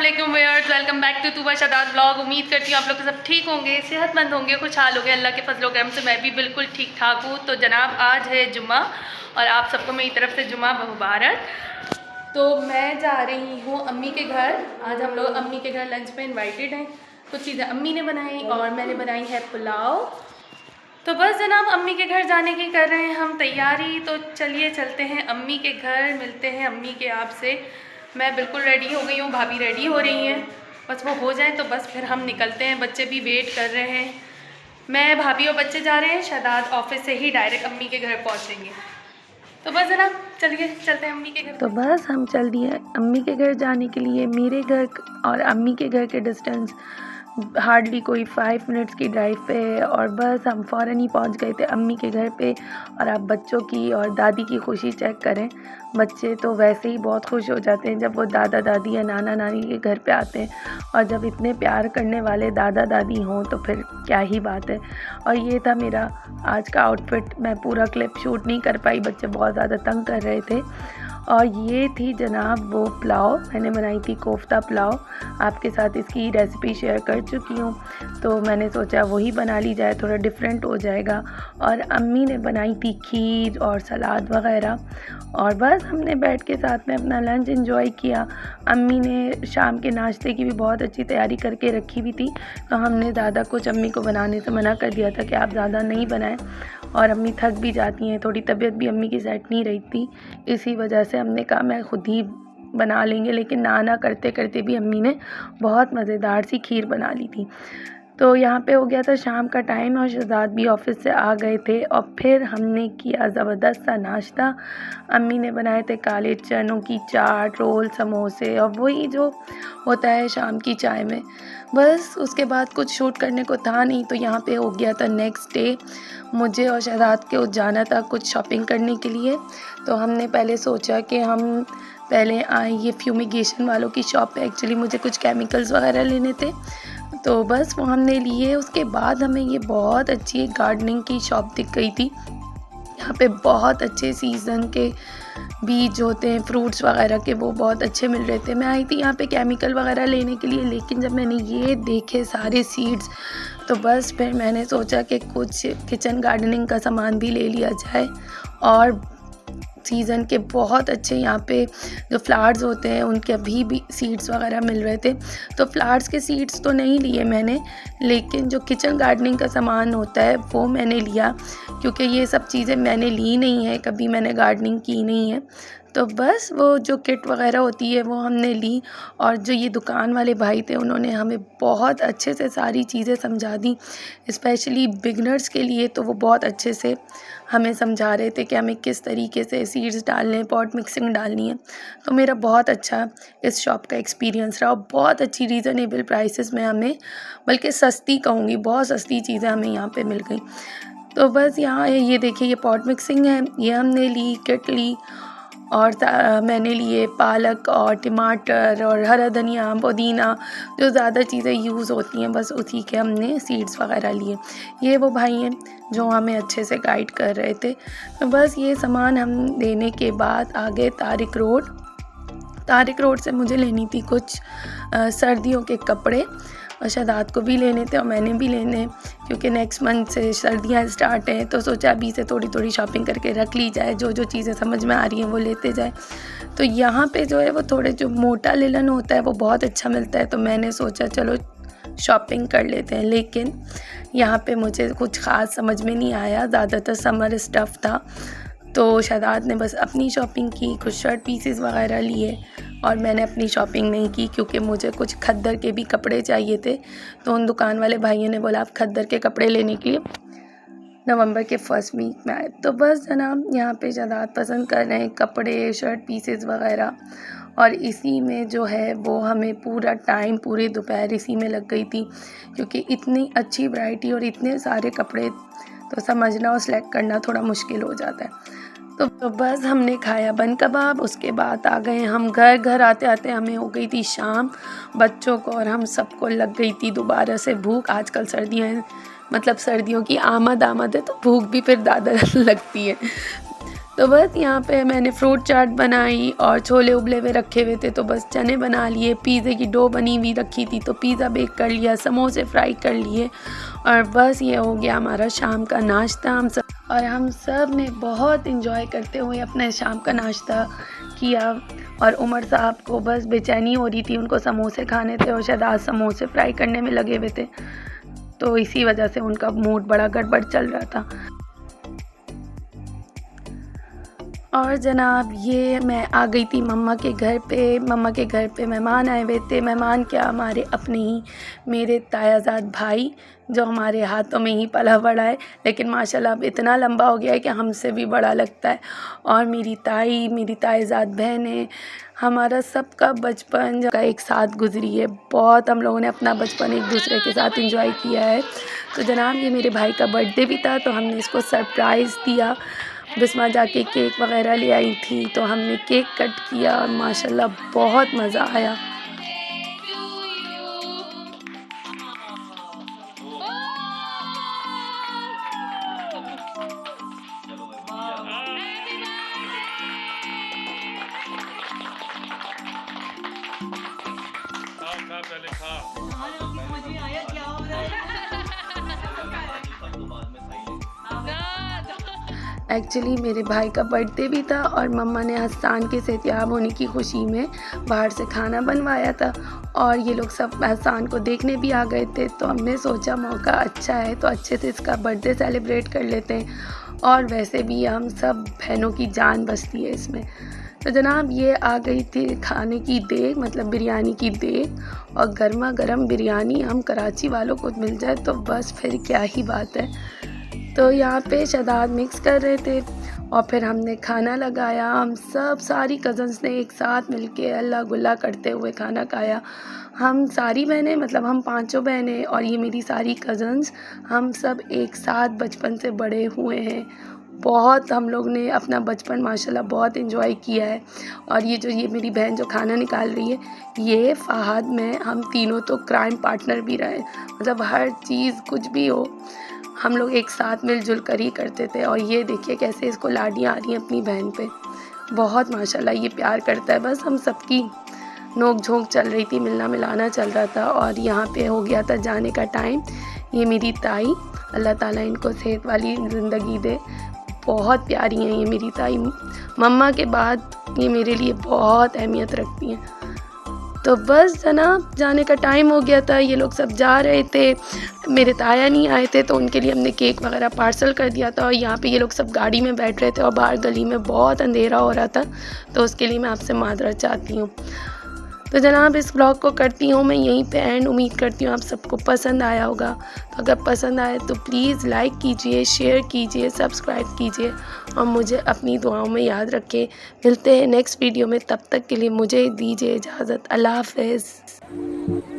अस्सलामुअलैकुम viewers, welcome back to Tuba Shadat blog. उम्मीद करती हूँ आप लोग सब ठीक होंगे, सेहतमंद होंगे, खुशहाल होंगे। अल्लाह के फजल करम से मैं भी बिल्कुल ठीक ठाक हूँ। तो जनाब आज है जुम्मा और आप सबको मेरी तरफ से जुम्मा मुबारक। तो मैं जा रही हूँ अम्मी के घर। आज हम लोग अम्मी के घर लंच में इन्वाइटेड हैं। कुछ चीज़ें अम्मी ने बनाई और मैंने बनाई है पुलाव। तो बस जनाब अम्मी के घर जाने की कर रहे हैं हम तैयारी। तो चलिए चलते हैं अम्मी के घर, मिलते हैं अम्मी के आपसे। मैं बिल्कुल रेडी हो गई हूँ, भाभी रेडी हो रही हैं, बस वो हो जाए तो बस फिर हम निकलते हैं। बच्चे भी वेट कर रहे हैं। मैं, भाभी और बच्चे जा रहे हैं। शादात ऑफिस से ही डायरेक्ट अम्मी के घर पहुँचेंगे। तो बस जनाब चलिए चलते हैं अम्मी के घर। तो बस हम चल दिए अम्मी के घर जाने के लिए। मेरे घर और अम्मी के घर के डिस्टेंस हार्डली कोई 5 मिनट्स की ड्राइव पे है और बस हम फ़ौरन ही पहुंच गए थे अम्मी के घर पे। और आप बच्चों की और दादी की खुशी चेक करें। बच्चे तो वैसे ही बहुत खुश हो जाते हैं जब वो दादा दादी या नाना नानी के घर पे आते हैं, और जब इतने प्यार करने वाले दादा दादी हों तो फिर क्या ही बात है। और ये था मेरा आज का आउटफिट। मैं पूरा क्लिप शूट नहीं कर पाई, बच्चे बहुत ज़्यादा तंग कर रहे थे। और ये थी जनाब वो पुलाव, मैंने बनाई थी कोफ्ता पुलाव। आपके साथ इसकी रेसिपी शेयर कर चुकी हूँ, तो मैंने सोचा वही बना ली जाए, थोड़ा डिफरेंट हो जाएगा। और अम्मी ने बनाई थी खीर और सलाद वगैरह। और बस हमने बैठ के साथ में अपना लंच एंजॉय किया। अम्मी ने शाम के नाश्ते की भी बहुत अच्छी तैयारी करके रखी हुई थी, तो हमने ज़्यादा कुछ अम्मी को बनाने से मना कर दिया था कि आप ज़्यादा नहीं बनाएं। और अम्मी थक भी जाती हैं, थोड़ी तबीयत भी अम्मी की सेट नहीं रही थी, इसी वजह से हमने कहा मैं खुद ही बना लेंगे। लेकिन ना करते करते भी अम्मी ने बहुत मज़ेदार सी खीर बना ली थी। तो यहाँ पे हो गया था शाम का टाइम और शहजाद भी ऑफिस से आ गए थे। और फिर हमने किया ज़बरदस्त सा नाश्ता। अम्मी ने बनाए थे काले चनों की चाट, रोल, समोसे और वही जो होता है शाम की चाय में। बस उसके बाद कुछ शूट करने को था नहीं, तो यहाँ पे हो गया था नेक्स्ट डे। मुझे और शहजाद के जाना था कुछ शॉपिंग करने के लिए। तो हमने पहले सोचा कि हम पहले आए ये फ्यूमिगेशन वालों की शॉप पे। एक्चुअली मुझे कुछ केमिकल्स वगैरह लेने थे, तो बस वो हमने लिए। उसके बाद हमें ये बहुत अच्छी गार्डनिंग की शॉप दिख गई थी। यहाँ पे बहुत अच्छे सीज़न के बीज होते हैं, फ्रूट्स वगैरह के, वो बहुत अच्छे मिल रहे थे। मैं आई थी यहाँ पे केमिकल वगैरह लेने के लिए, लेकिन जब मैंने ये देखे सारे सीड्स, तो बस फिर मैंने सोचा कि कुछ किचन गार्डनिंग का सामान भी ले लिया जाए। और सीज़न के बहुत अच्छे यहाँ पे जो फ्लावर्स होते हैं उनके अभी भी सीड्स वगैरह मिल रहे थे। तो फ्लावर्स के सीड्स तो नहीं लिए मैंने, लेकिन जो किचन गार्डनिंग का सामान होता है वो मैंने लिया, क्योंकि ये सब चीज़ें मैंने ली नहीं है, कभी मैंने गार्डनिंग की नहीं है। तो बस वो जो किट वगैरह होती है वो हमने ली। और जो ये दुकान वाले भाई थे उन्होंने हमें बहुत अच्छे से सारी चीज़ें समझा दी, स्पेशली बिगनर्स के लिए। तो वो बहुत अच्छे से हमें समझा रहे थे कि हमें किस तरीके से सीड्स डालने हैं, पॉट मिक्सिंग डालनी है। तो मेरा बहुत अच्छा इस शॉप का एक्सपीरियंस रहा। बहुत अच्छी रीज़नेबल प्राइसेस में हमें, बल्कि सस्ती कहूँगी, बहुत सस्ती चीज़ें हमें यहाँ पे मिल गई। तो बस यहाँ ये देखिए, ये पॉट मिक्सिंग है, ये हमने ली, किट ली। और मैंने लिए पालक और टमाटर और हरा धनिया, पुदीना, जो ज़्यादा चीज़ें यूज़ होती हैं, बस उसी के हमने सीड्स वगैरह लिए। ये वो भाई हैं जो हमें अच्छे से गाइड कर रहे थे। तो बस ये सामान हम लेने के बाद आगे तारिक रोड से मुझे लेनी थी कुछ सर्दियों के कपड़े, और शहजाद को भी लेने थे और मैंने भी लेने, क्योंकि नेक्स्ट मंथ से सर्दियाँ स्टार्ट हैं। तो सोचा अभी से थोड़ी थोड़ी शॉपिंग करके रख ली जाए, जो जो चीज़ें समझ में आ रही हैं वो लेते जाए। तो यहाँ पे जो है वो थोड़े जो मोटा लिनन होता है वो बहुत अच्छा मिलता है, तो मैंने सोचा चलो शॉपिंग कर लेते हैं। लेकिन यहाँ पे मुझे कुछ ख़ास समझ में नहीं आया, ज़्यादातर समर स्टफ़ था। तो शहजाद ने बस अपनी शॉपिंग की, कुछ शर्ट पीसेस वगैरह लिए, और मैंने अपनी शॉपिंग नहीं की क्योंकि मुझे कुछ खद्दर के भी कपड़े चाहिए थे। तो उन दुकान वाले भाइयों ने बोला आप खद्दर के कपड़े लेने के लिए नवंबर के फर्स्ट वीक में आए। तो बस जनाब यहाँ पे शहजाद पसंद कर रहे हैं कपड़े, शर्ट पीसेस वगैरह, और इसी में जो है वो हमें पूरा टाइम, पूरी दोपहर इसी में लग गई थी, क्योंकि इतनी अच्छी वैरायटी और इतने सारे कपड़े तो समझना और सेलेक्ट करना थोड़ा मुश्किल हो जाता है। तो बस हमने खाया बन कबाब, उसके बाद आ गए हम घर आते आते हमें हो गई थी शाम। बच्चों को और हम सबको लग गई थी दोबारा से भूख। आजकल सर्दियाँ हैं, मतलब सर्दियों की आमद है, तो भूख भी फिर ज़्यादा लगती है। तो बस यहाँ पे मैंने फ्रूट चाट बनाई और छोले उबले हुए रखे हुए थे तो बस चने बना लिए, पिज़्ज़े की डो बनी हुई रखी थी तो पिज़्ज़ा बेक कर लिया, समोसे फ्राई कर लिए और बस ये हो गया हमारा शाम का नाश्ता। हम सब ने बहुत इन्जॉय करते हुए अपने शाम का नाश्ता किया और उमर साहब को बस बेचैनी हो रही थी, उनको समोसे खाने थे और शायद आज समोसे फ्राई करने में लगे हुए थे तो इसी वजह से उनका मूड बड़ा गड़बड़ चल रहा था। और जनाब ये मैं आ गई थी मम्मा के घर पे मेहमान आए हुए थे। मेहमान क्या, हमारे अपने ही मेरे तायाजाद भाई जो हमारे हाथों में ही पला बड़ा है लेकिन माशाल्लाह अब इतना लंबा हो गया है कि हमसे भी बड़ा लगता है। और मेरी तायाजाद बहन है। हमारा सबका बचपन का एक साथ गुजरी है, बहुत हम लोगों ने अपना बचपन एक दूसरे के साथ एंजॉय किया है। तो जनाब ये मेरे भाई का बर्थडे भी था तो हमने इसको सरप्राइज़ दिया। बिस्मा जाके केक वगैरह ले आई थी तो हमने केक कट किया और माशाल्लाह बहुत मज़ा आया। एक्चुअली मेरे भाई का बर्थडे भी था और मम्मा ने हसन के सेहतियाब होने की खुशी में बाहर से खाना बनवाया था और ये लोग सब हसन को देखने भी आ गए थे तो हमने सोचा मौका अच्छा है तो अच्छे से इसका बर्थडे सेलिब्रेट कर लेते हैं और वैसे भी हम सब बहनों की जान बसती है इसमें। तो जनाब ये आ गई थी खाने की देग, मतलब बिरयानी की देग और गर्मा गर्म बिरयानी हम कराची वालों को मिल जाए तो बस फिर क्या ही बात है। तो यहाँ पे शहदाद मिक्स कर रहे थे और फिर हमने खाना लगाया। हम सब सारी कज़न्स ने एक साथ मिलके अल्लाह गुल्ला करते हुए खाना खाया। हम सारी बहनें, मतलब हम पांचों बहनें और ये मेरी सारी कज़न्स, हम सब एक साथ बचपन से बड़े हुए हैं। बहुत हम लोग ने अपना बचपन माशाल्लाह बहुत एंजॉय किया है। और ये मेरी बहन जो खाना निकाल रही है, ये फ़हद में हम तीनों तो क्राइम पार्टनर भी रहे, मतलब हर चीज़ कुछ भी हो हम लोग एक साथ मिलजुल कर ही करते थे। और ये देखिए कैसे इसको लाडियाँ आ रही हैं अपनी बहन पे, बहुत माशाल्लाह ये प्यार करता है। बस हम सबकी नोक झोंक चल रही थी, मिलना मिलाना चल रहा था और यहाँ पे हो गया था जाने का टाइम। ये मेरी ताई, अल्लाह ताला इनको सेहत वाली ज़िंदगी दे, बहुत प्यारी हैं ये मेरी ताई। मम्मा के बाद ये मेरे लिए बहुत अहमियत रखती हैं। तो बस जनाब जाने का टाइम हो गया था, ये लोग सब जा रहे थे, मेरे ताया नहीं आए थे तो उनके लिए हमने केक वगैरह पार्सल कर दिया था। और यहाँ पे ये लोग सब गाड़ी में बैठ रहे थे और बाहर गली में बहुत अंधेरा हो रहा था तो उसके लिए मैं आपसे माजरत चाहती हूँ। तो जनाब इस ब्लॉग को करती हूँ मैं यहीं पे एंड। उम्मीद करती हूँ आप सबको पसंद आया होगा। तो अगर पसंद आए तो प्लीज़ लाइक कीजिए, शेयर कीजिए, सब्सक्राइब कीजिए और मुझे अपनी दुआओं में याद रखें। मिलते हैं नेक्स्ट वीडियो में, तब तक के लिए मुझे दीजिए इजाज़त। अल्लाह हाफ़िज़।